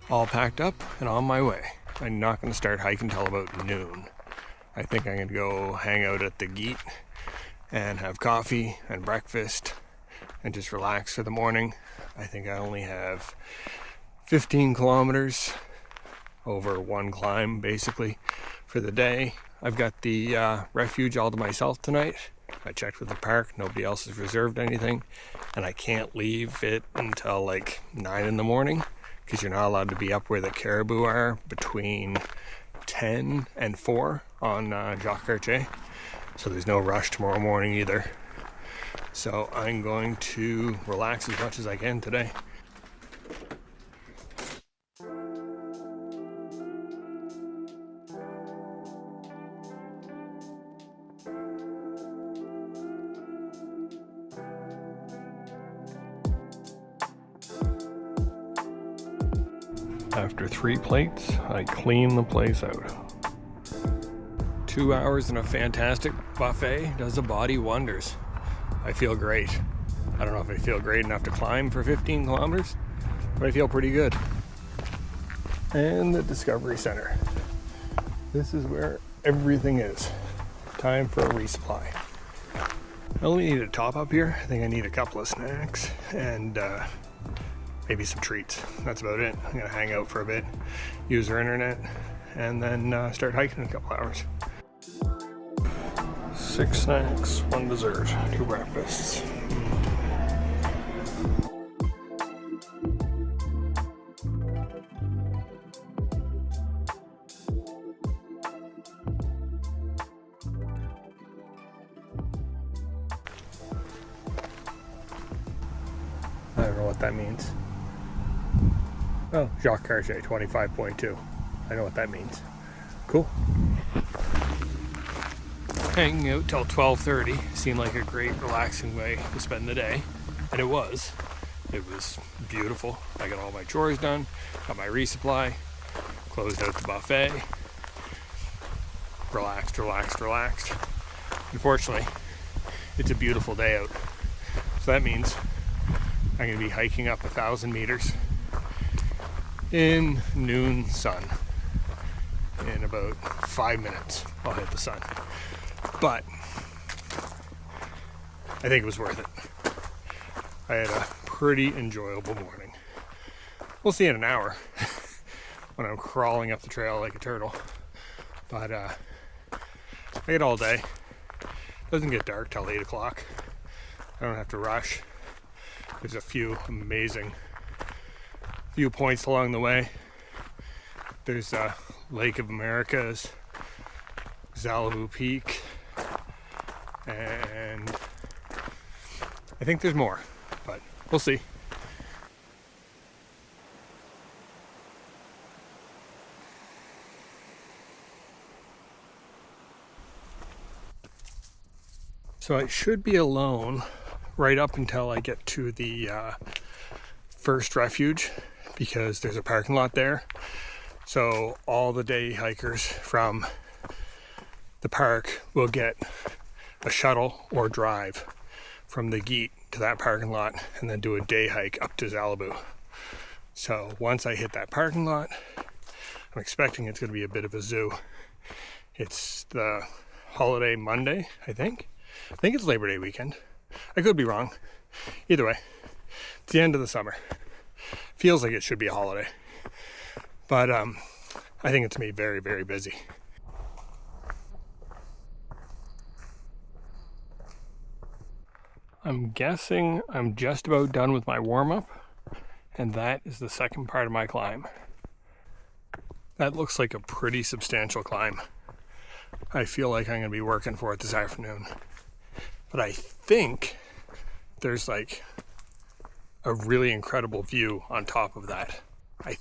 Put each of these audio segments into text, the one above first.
all packed up and on my way. I'm not going to start hiking until about noon. I think I'm going to go hang out at the Gate and have coffee and breakfast and just relax for the morning. I think I only have 15 kilometers over one climb basically for the day. I've got the refuge all to myself tonight. I checked with the park, nobody else has reserved anything, and I can't leave it until like 9 in the morning because you're not allowed to be up where the caribou are between 10 and 4 on Jacques Cartier. So there's no rush tomorrow morning either. So I'm going to relax as much as I can today. After 3 plates, I clean the place out. 2 hours in a fantastic buffet does the body wonders. I feel great. I don't know if I feel great enough to climb for 15 kilometers, but I feel pretty good. And the Discovery Center. This is where everything is. Time for a resupply. I only need a top up here. I think I need a couple of snacks and maybe some treats. That's about it. I'm gonna hang out for a bit, use our internet, and then start hiking in a couple hours. 6 snacks, 1 dessert, 2 breakfasts. I don't know what that means. Oh, Jacques Cartier 25.2. I know what that means. Cool. Hanging out till 12:30 seemed like a great relaxing way to spend the day, and it was. It was beautiful. I got all my chores done, got my resupply, closed out the buffet, relaxed. Unfortunately, it's a beautiful day out, so that means I'm going to be hiking up 1,000 meters in noon sun. In about 5 minutes, I'll hit the sun. But I think it was worth it. I had a pretty enjoyable morning. We'll see in an hour when I'm crawling up the trail like a turtle. But I get all day. It doesn't get dark till 8 o'clock. I don't have to rush. There's a few amazing viewpoints along the way. There's Lake of Americas, Xalibu Peak, and I think there's more, but we'll see. So I should be alone right up until I get to the first refuge because there's a parking lot there. So all the day hikers from the park will get a shuttle or drive from the Gate to that parking lot and then do a day hike up to Xalibu. So once I hit that parking lot, I'm expecting it's going to be a bit of a zoo. It's the holiday Monday, I think. I think it's Labor Day weekend. I could be wrong. Either way, it's the end of the summer. Feels like it should be a holiday. But I think it's going to be very, very busy. I'm guessing I'm just about done with my warm-up, and that is the second part of my climb. That looks like a pretty substantial climb. I feel like I'm going to be working for it this afternoon. But I think there's like a really incredible view on top of that. I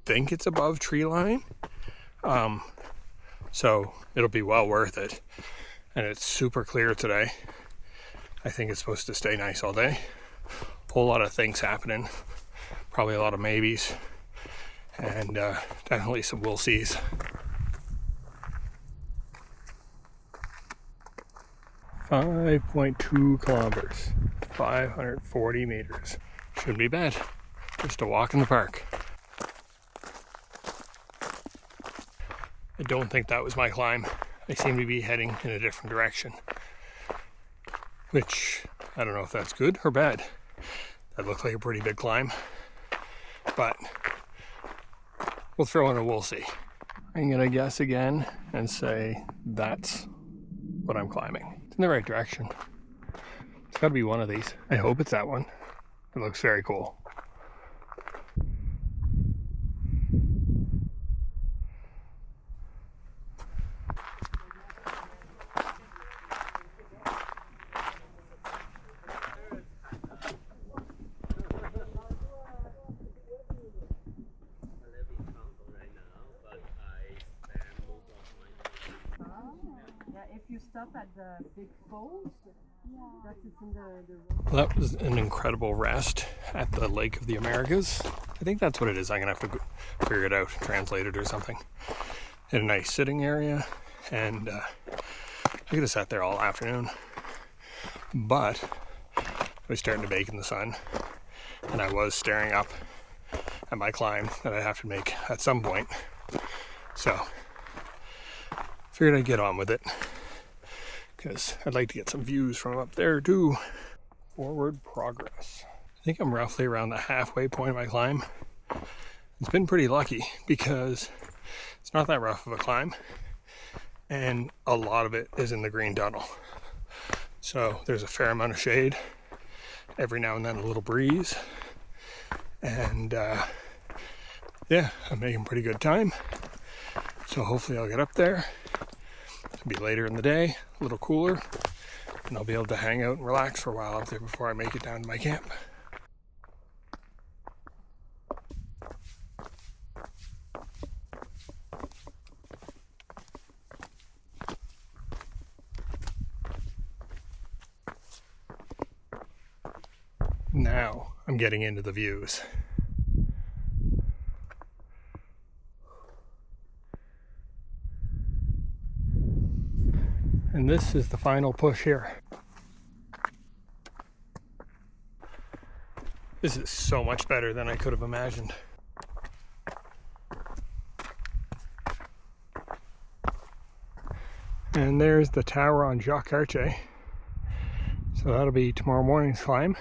think it's above tree line. So it'll be well worth it. And it's super clear today. I think it's supposed to stay nice all day. Whole lot of things happening. Probably a lot of maybes. And definitely some we'll sees. 5.2 kilometers, 540 meters. Shouldn't be bad. Just a walk in the park. don't think that was my climb. I seem to be heading in a different direction, which I don't know if that's good or bad. That looked like a pretty big climb, but we'll throw in a we'll see. I'm gonna guess again and say that's what I'm climbing. It's in the right direction. It's gotta be one of these. I hope it's that one. It looks very cool. If you stop at the big falls, that is in the road. Well, that was an incredible rest at the Lake of the Americas. I think that's what it is. I'm gonna have to figure it out, translate it or something. Had a nice sitting area, and I could have sat there all afternoon, but I was starting to bake in the sun, and I was staring up at my climb that I'd have to make at some point. So figured I'd get on with it, because I'd like to get some views from up there too. Forward progress. I think I'm roughly around the halfway point of my climb. It's been pretty lucky because it's not that rough of a climb, and a lot of it is in the green tunnel. So there's a fair amount of shade, every now and then a little breeze, and yeah, I'm making pretty good time. So hopefully I'll get up there. It'll be later in the day, a little cooler, and I'll be able to hang out and relax for a while up there before I make it down to my camp. Now I'm getting into the views. And this is the final push here. This is so much better than I could have imagined. And there's the tower on Jacques Cartier. So that'll be tomorrow morning's climb.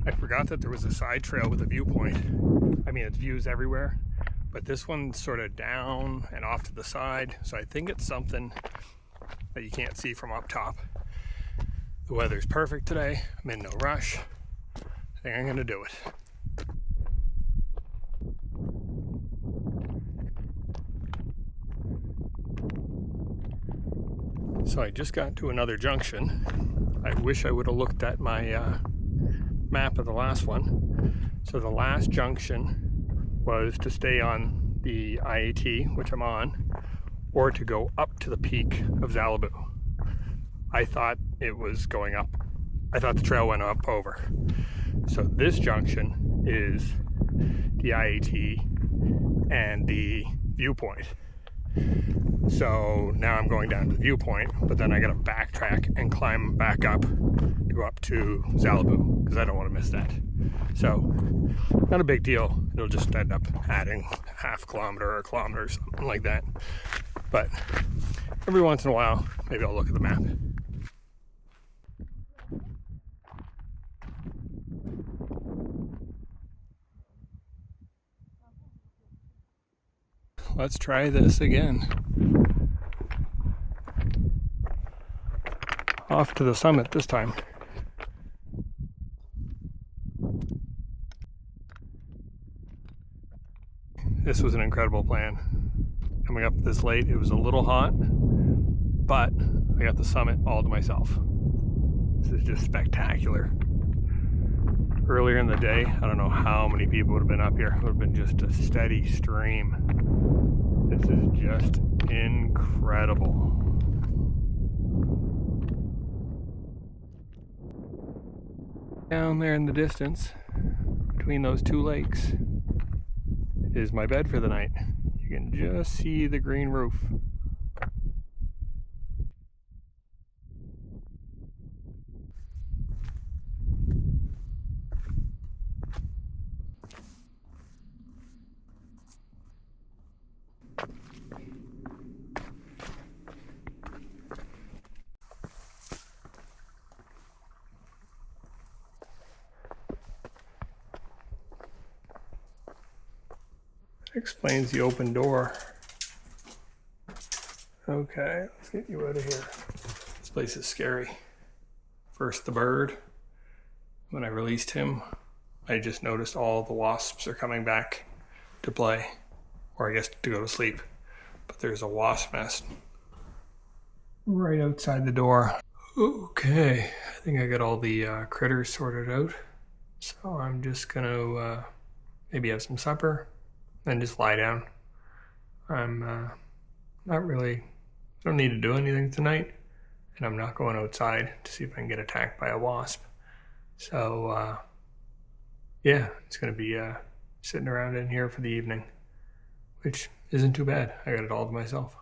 I forgot that there was a side trail with a viewpoint. I mean, it's views everywhere, but this one's sort of down and off to the side, so I think it's something that you can't see from up top. The weather's perfect today. I'm in no rush. I think I'm gonna do it. So I just got to another junction. I wish I would have looked at my map of the last one. So the last junction was to stay on the IAT, which I'm on, or to go up to the peak of Xalibu. I thought it was going up. I thought the trail went up over. So this junction is the IAT and the viewpoint. So now I'm going down to the viewpoint, but then I gotta backtrack and climb back up to go up to Xalibu, because I don't want to miss that. So not a big deal. It'll just end up adding half kilometer or a kilometer or something like that. But every once in a while, maybe I'll look at the map. Let's try this again. Off to the summit this time. This was an incredible plan. Coming up this late, it was a little hot, but I got the summit all to myself. This is just spectacular. Earlier in the day, I don't know how many people would have been up here. It would have been just a steady stream. This is just incredible. Down there in the distance, between those two lakes, is my bed for the night. You can just see the green roof. explains the open door. Okay, let's get you out of here. This place is scary. First the bird. When I released him, I just noticed all the wasps are coming back to play, or I guess to go to sleep. But there's a wasp nest right outside the door. Okay, I think I got all the critters sorted out. So I'm just gonna maybe have some supper and just lie down. I'm not really, don't need to do anything tonight, and I'm not going outside to see if I can get attacked by a wasp. So yeah, it's gonna be sitting around in here for the evening, which isn't too bad. I got it all to myself.